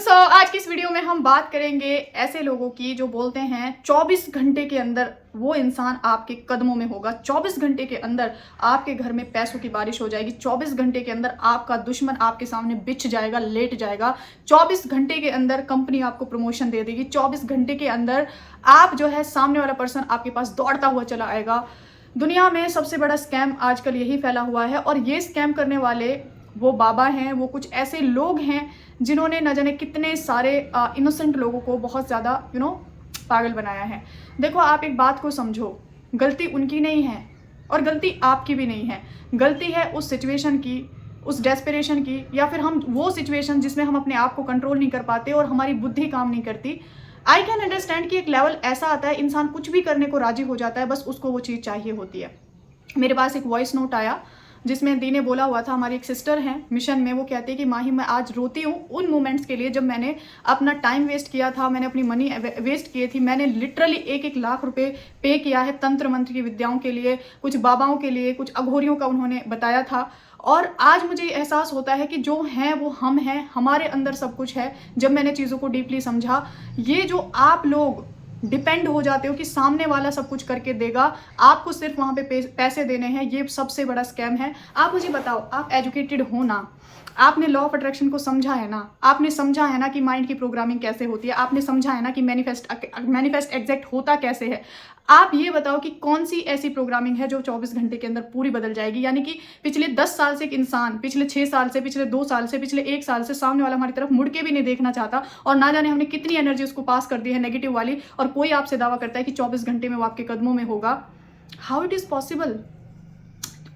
सो आज की इस वीडियो में हम बात करेंगे ऐसे लोगों की जो बोलते हैं 24 घंटे के अंदर वो इंसान आपके कदमों में होगा, 24 घंटे के अंदर आपके घर में पैसों की बारिश हो जाएगी, 24 घंटे के अंदर आपका दुश्मन आपके सामने बिछ जाएगा, लेट जाएगा, 24 घंटे के अंदर कंपनी आपको प्रमोशन दे देगी, 24 घंटे के अंदर आप जो है सामने वाला पर्सन आपके पास दौड़ता हुआ चला आएगा। दुनिया में सबसे बड़ा स्कैम आजकल यही फैला हुआ है और ये स्कैम करने वाले वो बाबा हैं, वो कुछ ऐसे लोग हैं जिन्होंने न जाने कितने सारे इनोसेंट लोगों को बहुत ज़्यादा पागल बनाया है। देखो, आप एक बात को समझो, गलती उनकी नहीं है और गलती आपकी भी नहीं है। गलती है उस सिचुएशन की, उस डेस्परेशन की, या फिर हम वो सिचुएशन जिसमें हम अपने आप को कंट्रोल नहीं कर पाते और हमारी बुद्धि काम नहीं करती। आई कैन अंडरस्टैंड कि एक लेवल ऐसा आता है, इंसान कुछ भी करने को राजी हो जाता है, बस उसको वो चीज़ चाहिए होती है। मेरे पास एक वॉइस नोट आया जिसमें दी ने बोला हुआ था, हमारी एक सिस्टर हैं मिशन में, वो कहती है कि माही मैं आज रोती हूँ उन मोमेंट्स के लिए जब मैंने अपना टाइम वेस्ट किया था, मैंने अपनी मनी वेस्ट किए थी, मैंने लिटरली 1-1 लाख रुपए पे किया है तंत्र मंत्र की विद्याओं के लिए, कुछ बाबाओं के लिए, कुछ अघोरियों का उन्होंने बताया था। और आज मुझे एहसास होता है कि जो हैं वो हम हैं, हमारे अंदर सब कुछ है। जब मैंने चीज़ों को डीपली समझा, ये जो आप लोग डिपेंड हो जाते हो कि सामने वाला सब कुछ करके देगा, आपको सिर्फ वहाँ पे पैसे देने हैं, ये सबसे बड़ा स्कैम है। आप मुझे बताओ, आप एजुकेटेड हो ना, आपने लॉ ऑफ अट्रैक्शन को समझा है ना, आपने समझा है ना कि माइंड की प्रोग्रामिंग कैसे होती है, आपने समझा है ना कि मैनिफेस्ट एग्जैक्ट होता कैसे है। आप ये बताओ कि कौन सी ऐसी प्रोग्रामिंग है जो 24 घंटे के अंदर पूरी बदल जाएगी। यानी कि पिछले 10 साल से एक इंसान, पिछले 6 साल से, पिछले 2 साल से, पिछले 1 साल से सामने वाला हमारी तरफ मुड़ के भी नहीं देखना चाहता और ना जाने हमने कितनी एनर्जी उसको पास कर दी है नेगेटिव वाली, और कोई आपसे दावा करता है कि 24 घंटे में वो आपके कदमों में होगा। How it is possible?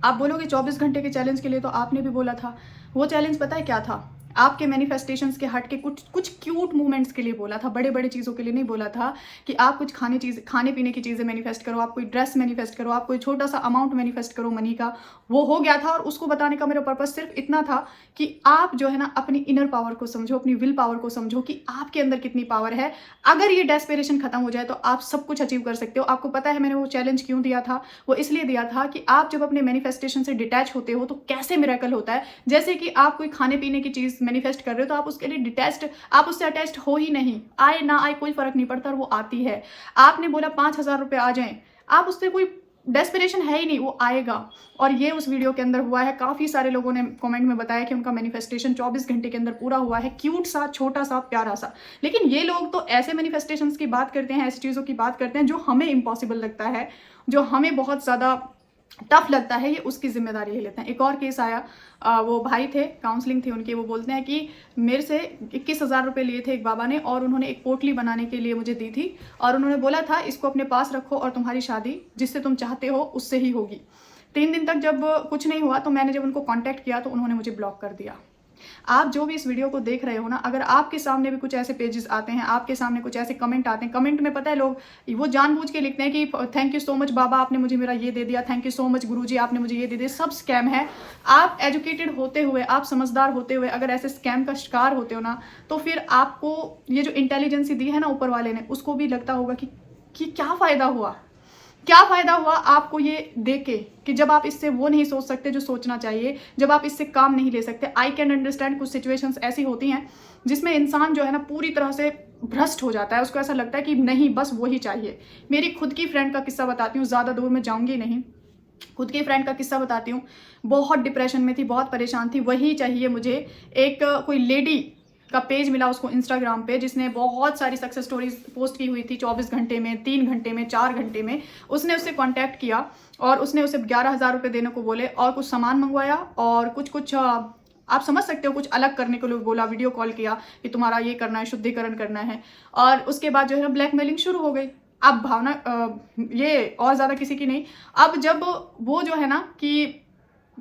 आप बोलोगे 24 घंटे के चैलेंज के लिए तो आपने भी बोला था। वो चैलेंज पता है क्या था? आपके मैनिफेस्टेशंस के हट के कुछ क्यूट मूवमेंट्स के लिए बोला था, बड़े बड़े चीज़ों के लिए नहीं बोला था कि आप कुछ खाने पीने की चीज़ें मैनिफेस्ट करो, आप कोई ड्रेस मैनिफेस्ट करो, आप कोई छोटा सा अमाउंट मैनिफेस्ट करो मनी का। वो हो गया था और उसको बताने का मेरा पर्पज़ सिर्फ इतना था कि आप जो है ना अपनी इनर पावर को समझो, अपनी विल पावर को समझो कि आपके अंदर कितनी पावर है। अगर ये डेस्परेशन खत्म हो जाए तो आप सब कुछ अचीव कर सकते हो। आपको पता है मैंने वो चैलेंज क्यों दिया था? वो इसलिए दिया था कि आप जब अपने मैनिफेस्टेशन से डिटैच होते हो तो कैसे मिरेकल होता है। जैसे कि आप कोई खाने पीने की चीज़ मैनिफेस्ट कर रहे हो तो आप उसके लिए डिटैच्ड, आप उससे अटैच्ड हो ही नहीं, आए ना आए कोई फर्क नहीं पड़ता और वो आती है। आपने बोला 5,000 रुपये आ जाएं, आप उससे कोई डेस्पिरेशन है ही नहीं, वो आएगा। और ये उस वीडियो के अंदर हुआ है। काफ़ी सारे लोगों ने कमेंट में बताया कि उनका मैनिफेस्टेशन 24 घंटे के अंदर पूरा हुआ है, क्यूट सा, छोटा सा, प्यारा सा। लेकिन ये लोग तो ऐसे मैनिफेस्टेशंस की बात करते हैं, ऐसी चीज़ों की बात करते हैं जो हमें इम्पॉसिबल लगता है, जो हमें बहुत ज़्यादा टफ लगता है, ये उसकी जिम्मेदारी ले लेते हैं। एक और केस आया, वो भाई थे, काउंसलिंग थी उनकी, वो बोलते हैं कि मेरे से 21,000 रुपये लिए थे एक बाबा ने और उन्होंने एक पोटली बनाने के लिए मुझे दी थी और उन्होंने बोला था इसको अपने पास रखो और तुम्हारी शादी जिससे तुम चाहते हो उससे ही होगी। 3 दिन तक जब कुछ नहीं हुआ तो मैंने जब उनको कॉन्टैक्ट किया तो उन्होंने मुझे ब्लॉक कर दिया। आप जो भी इस वीडियो को देख रहे हो ना, अगर आपके सामने भी कुछ ऐसे पेजेस आते हैं, आपके सामने कुछ ऐसे कमेंट आते हैं, कमेंट में पता है लोग वो जानबूझ के लिखते हैं कि थैंक यू सो मच बाबा, आपने मुझे मेरा ये दे दिया, थैंक यू सो मच गुरुजी, आपने मुझे ये दे दिया। सब स्कैम है। आप एजुकेटेड होते हुए, आप समझदार होते हुए अगर ऐसे स्कैम का शिकार होते हो ना, तो फिर आपको ये जो इंटेलिजेंसी दी है ना ऊपर वाले ने, उसको भी लगता होगा कि क्या फ़ायदा हुआ, क्या फ़ायदा हुआ आपको ये देके कि जब आप इससे वो नहीं सोच सकते जो सोचना चाहिए, जब आप इससे काम नहीं ले सकते। आई कैन अंडरस्टैंड, कुछ सिचुएशंस ऐसी होती हैं जिसमें इंसान जो है ना पूरी तरह से भ्रष्ट हो जाता है, उसको ऐसा लगता है कि नहीं बस वही चाहिए। मेरी खुद की फ्रेंड का किस्सा बताती हूँ, ज़्यादा दूर में जाऊँगी नहीं। खुद की फ्रेंड का किस्सा बताती हूँ। बहुत डिप्रेशन में थी, बहुत परेशान थी, वही चाहिए मुझे। एक कोई लेडी का पेज मिला उसको इंस्टाग्राम पे, जिसने बहुत सारी सक्सेस स्टोरीज पोस्ट की हुई थी 24 घंटे में, 3 घंटे में, 4 घंटे में। उसने उससे कांटेक्ट किया और उसने उसे 11,000 रुपये देने को बोले और कुछ सामान मंगवाया और कुछ आप समझ सकते हो कुछ अलग करने को लोग बोला, वीडियो कॉल किया कि तुम्हारा ये करना है, शुद्धिकरण करना है। और उसके बाद जो है ब्लैकमेलिंग शुरू हो गई। अब भावना ये और ज़्यादा किसी की नहीं। अब जब वो जो है ना कि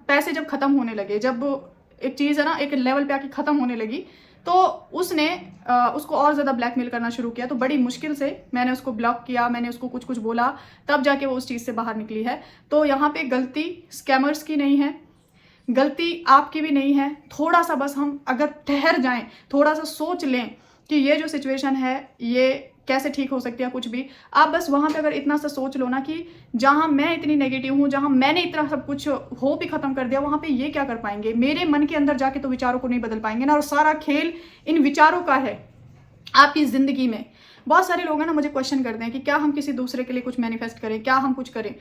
पैसे जब ख़त्म होने लगे, जब एक चीज़ है ना एक लेवल पे आके ख़त्म होने लगी, तो उसने उसको और ज़्यादा ब्लैकमेल करना शुरू किया। तो बड़ी मुश्किल से मैंने उसको ब्लॉक किया, मैंने उसको कुछ बोला, तब जाके वो उस चीज़ से बाहर निकली है। तो यहाँ पे गलती स्कैमर्स की नहीं है, गलती आपकी भी नहीं है। थोड़ा सा बस हम अगर ठहर जाएं, थोड़ा सा सोच लें कि ये जो सिचुएशन है ये कैसे ठीक हो सकती है कुछ भी। आप बस वहाँ पे अगर इतना सा सोच लो ना कि जहाँ मैं इतनी नेगेटिव हूँ, जहाँ मैंने इतना सब कुछ होप ही खत्म कर दिया, वहाँ पे ये क्या कर पाएंगे। मेरे मन के अंदर जाके तो विचारों को नहीं बदल पाएंगे ना, और सारा खेल इन विचारों का है आपकी ज़िंदगी में। बहुत सारे लोग हैं ना मुझे क्वेश्चन करते हैं कि क्या हम किसी दूसरे के लिए कुछ मैनिफेस्ट करें, क्या हम कुछ करें।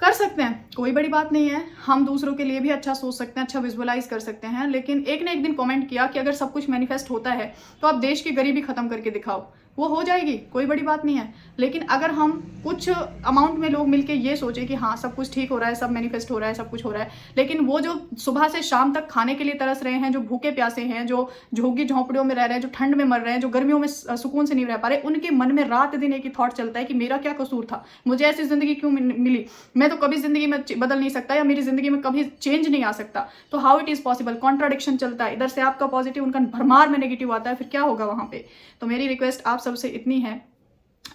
कर सकते हैं, कोई बड़ी बात नहीं है। हम दूसरों के लिए भी अच्छा सोच सकते हैं, अच्छा विजुअलाइज कर सकते हैं। लेकिन एक ने एक दिन कमेंट किया कि अगर सब कुछ मैनिफेस्ट होता है तो आप देश की गरीबी खत्म करके दिखाओ। वो हो जाएगी, कोई बड़ी बात नहीं है। लेकिन अगर हम कुछ अमाउंट में लोग मिलके ये सोचे कि हाँ सब कुछ ठीक हो रहा है, सब मैनिफेस्ट हो रहा है, सब कुछ हो रहा है, लेकिन वो जो सुबह से शाम तक खाने के लिए तरस रहे हैं, जो भूखे प्यासे हैं, जो झोंकी झोंपड़ियों में रह रहे हैं, जो ठंड में मर रहे हैं, जो गर्मियों में सुकून से नहीं रह पा रहे, उनके मन में रात दिन एक ही थॉट चलता है कि मेरा क्या कसूर था, मुझे ऐसी जिंदगी क्यों मिली, मैं तो कभी जिंदगी में बदल नहीं सकता, या मेरी जिंदगी में कभी चेंज नहीं आ सकता। तो how it is possible, contradiction चलता है। इधर से आपका पॉजिटिव, उनका भरमार में नेगेटिव आता है, फिर क्या होगा वहां पे। तो मेरी रिक्वेस्ट आप सबसे इतनी है,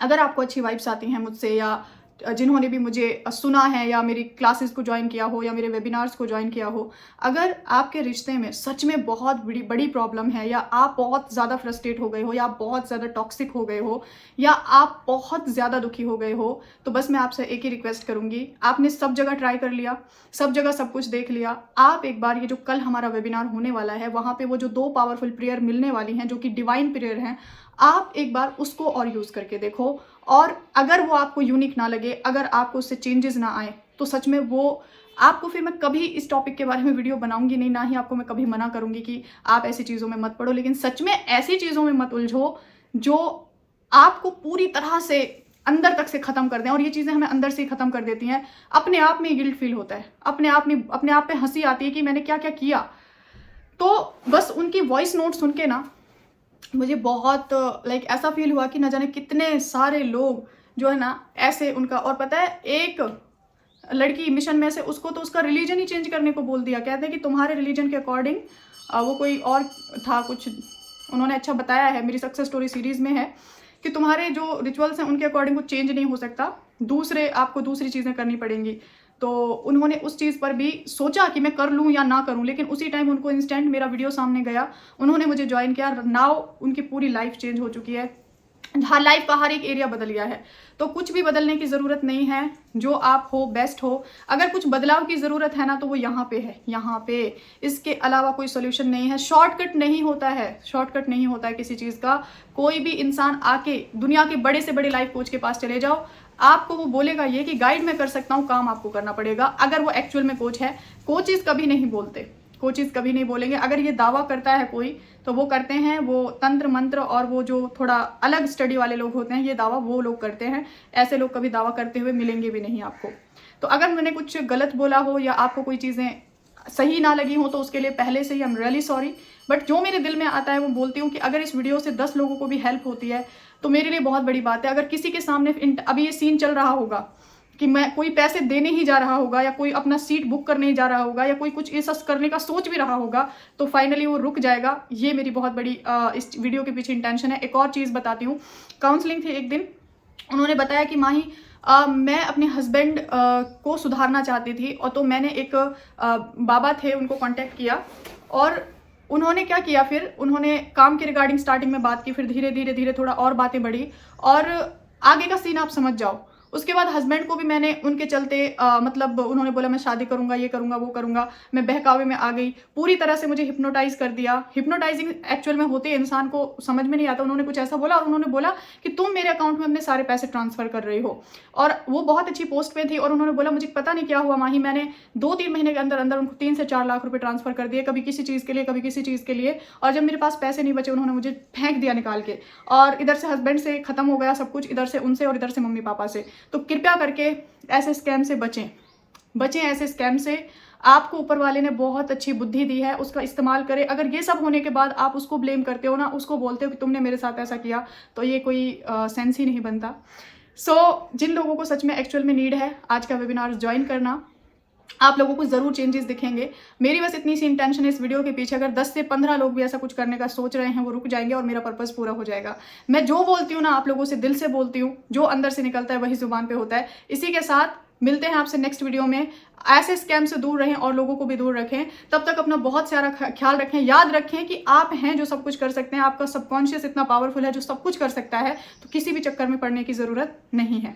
अगर आपको अच्छी वाइब्स आती हैं मुझसे, या जिन्होंने भी मुझे सुना है, या मेरी क्लासेस को ज्वाइन किया हो, या मेरे वेबिनार्स को ज्वाइन किया हो, अगर आपके रिश्ते में सच में बहुत बड़ी प्रॉब्लम है, या आप बहुत ज़्यादा फ्रस्ट्रेट हो गए हो, या आप बहुत ज़्यादा टॉक्सिक हो गए हो, या आप बहुत ज़्यादा दुखी हो गए हो, तो बस मैं आपसे एक ही रिक्वेस्ट करूँगी। आपने सब जगह ट्राई कर लिया, सब जगह सब कुछ देख लिया, आप एक बार ये जो कल हमारा वेबिनार होने वाला है, वहाँ पर वो जो 2 पावरफुल प्रेयर मिलने वाली हैं, जो कि डिवाइन प्रेयर हैं, आप एक बार उसको और यूज़ करके देखो। और अगर वो आपको यूनिक ना लगे, अगर आपको उससे चेंजेस ना आए, तो सच में वो आपको, फिर मैं कभी इस टॉपिक के बारे में वीडियो बनाऊंगी नहीं, ना ही आपको मैं कभी मना करूंगी कि आप ऐसी चीज़ों में मत पड़ो। लेकिन सच में ऐसी चीज़ों में मत उलझो जो आपको पूरी तरह से अंदर तक से ख़त्म कर दें। और ये चीज़ें हमें अंदर से ही ख़त्म कर देती हैं। अपने आप में गिल्ट फील होता है, अपने आप पे हंसी आती है कि मैंने क्या क्या किया। तो बस उनकी वॉइस नोट सुन के ना मुझे बहुत ऐसा फील हुआ कि न जाने कितने सारे लोग जो है ना ऐसे उनका। और पता है, एक लड़की मिशन में से, उसको तो उसका रिलीजन ही चेंज करने को बोल दिया। कहते हैं कि तुम्हारे रिलीजन के अकॉर्डिंग, वो कोई और था कुछ, उन्होंने अच्छा बताया है, मेरी सक्सेस स्टोरी सीरीज में है, कि तुम्हारे जो रिचुअल्स हैं उनके अकॉर्डिंग वो चेंज नहीं हो सकता, आपको दूसरी चीज़ें करनी पड़ेंगी। तो उन्होंने उस चीज़ पर भी सोचा कि मैं कर लूँ या ना करूँ, लेकिन उसी टाइम उनको इंस्टेंट मेरा वीडियो सामने गया, उन्होंने मुझे ज्वाइन किया। नाउ उनकी पूरी लाइफ चेंज हो चुकी है, हर लाइफ का हर एक एरिया बदल गया है। तो कुछ भी बदलने की ज़रूरत नहीं है, जो आप हो बेस्ट हो। अगर कुछ बदलाव की ज़रूरत है ना, तो वो यहाँ पे है, यहाँ पे। इसके अलावा कोई सोल्यूशन नहीं है। शॉर्टकट नहीं होता है, शॉर्टकट नहीं होता है किसी चीज़ का। कोई भी इंसान आके दुनिया के बड़े से बड़े लाइफ कोच के पास चले जाओ, आपको वो बोलेगा ये कि गाइड मैं कर सकता हूँ, काम आपको करना पड़ेगा। अगर वो एक्चुअल में कोच है, कोचेस कभी नहीं बोलते, कोचेस कभी नहीं बोलेंगे। अगर ये दावा करता है कोई, तो वो करते हैं, वो तंत्र मंत्र और वो जो थोड़ा अलग स्टडी वाले लोग होते हैं, ये दावा वो लोग करते हैं। ऐसे लोग कभी दावा करते हुए मिलेंगे भी नहीं आपको। तो अगर मैंने कुछ गलत बोला हो, या आपको कोई चीज़ें सही ना लगी हो, तो उसके लिए पहले से ही I am really sorry. But जो मेरे दिल में आता है वो बोलती हूँ कि अगर इस वीडियो से 10 लोगों को भी हेल्प होती है तो मेरे लिए बहुत बड़ी बात है। अगर किसी के सामने अभी ये सीन चल रहा होगा कि मैं कोई पैसे देने ही जा रहा होगा, या कोई अपना सीट बुक करने ही जा रहा होगा, या कोई कुछ ऐसा करने का सोच भी रहा होगा, तो फाइनली वो रुक जाएगा। ये मेरी बहुत बड़ी इस वीडियो के पीछे इंटेंशन है। एक और चीज़ बताती हूँ, काउंसलिंग थी एक दिन, उन्होंने बताया कि माही मैं अपने हस्बैंड को सुधारना चाहती थी, और तो मैंने एक बाबा थे उनको कांटेक्ट किया, और उन्होंने क्या किया, फिर उन्होंने काम के रिगार्डिंग स्टार्टिंग में बात की, फिर धीरे धीरे थोड़ा और बातें बढ़ी, और आगे का सीन आप समझ जाओ। उसके बाद हस्बैंड को भी मैंने उनके चलते मतलब उन्होंने बोला मैं शादी करूंगा, ये करूंगा, वो करूंगा। मैं बहकावे में आ गई, पूरी तरह से मुझे हिप्नोटाइज कर दिया। हिप्नोटाइजिंग एक्चुअल में होते इंसान को समझ में नहीं आता। उन्होंने कुछ ऐसा बोला, और उन्होंने बोला कि तुम मेरे अकाउंट में अपने सारे पैसे ट्रांसफर कर रही हो। और वो बहुत अच्छी पोस्ट पे थी, और उन्होंने बोला मुझे पता नहीं क्या हुआ माही, मैंने 2-3 महीने के अंदर अंदर उनको 3 से 4 लाख रुपए ट्रांसफर कर दिए, कभी किसी चीज़ के लिए, कभी किसी चीज़ के लिए। और जब मेरे पास पैसे नहीं बचे, उन्होंने मुझे फेंक दिया निकाल के, और इधर से हस्बैंड से खत्म हो गया सब कुछ, इधर से उनसे और इधर से मम्मी पापा से। तो कृपया करके ऐसे स्कैम से बचें ऐसे स्कैम से। आपको ऊपर वाले ने बहुत अच्छी बुद्धि दी है, उसका इस्तेमाल करें। अगर ये सब होने के बाद आप उसको ब्लेम करते हो ना, उसको बोलते हो कि तुमने मेरे साथ ऐसा किया, तो ये कोई सेंस ही नहीं बनता। जिन लोगों को सच में एक्चुअल में नीड है, आज का वेबिनार ज्वाइन करना। आप लोगों को ज़रूर चेंजेस दिखेंगे। मेरी बस इतनी सी इंटेंशन है इस वीडियो के पीछे, अगर 10 से 15 लोग भी ऐसा कुछ करने का सोच रहे हैं, वो रुक जाएंगे और मेरा पर्पस पूरा हो जाएगा। मैं जो बोलती हूँ ना, आप लोगों से दिल से बोलती हूँ, जो अंदर से निकलता है वही जुबान पे होता है। इसी के साथ मिलते हैं आपसे नेक्स्ट वीडियो में। ऐसे स्कैम से दूर रहें और लोगों को भी दूर रखें। तब तक अपना बहुत सारा ख्याल रखें। याद रखें कि आप हैं जो सब कुछ कर सकते हैं। आपका सबकॉन्शियस इतना पावरफुल है जो सब कुछ कर सकता है, तो किसी भी चक्कर में पड़ने की ज़रूरत नहीं है।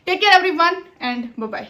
Take care everyone and bye bye.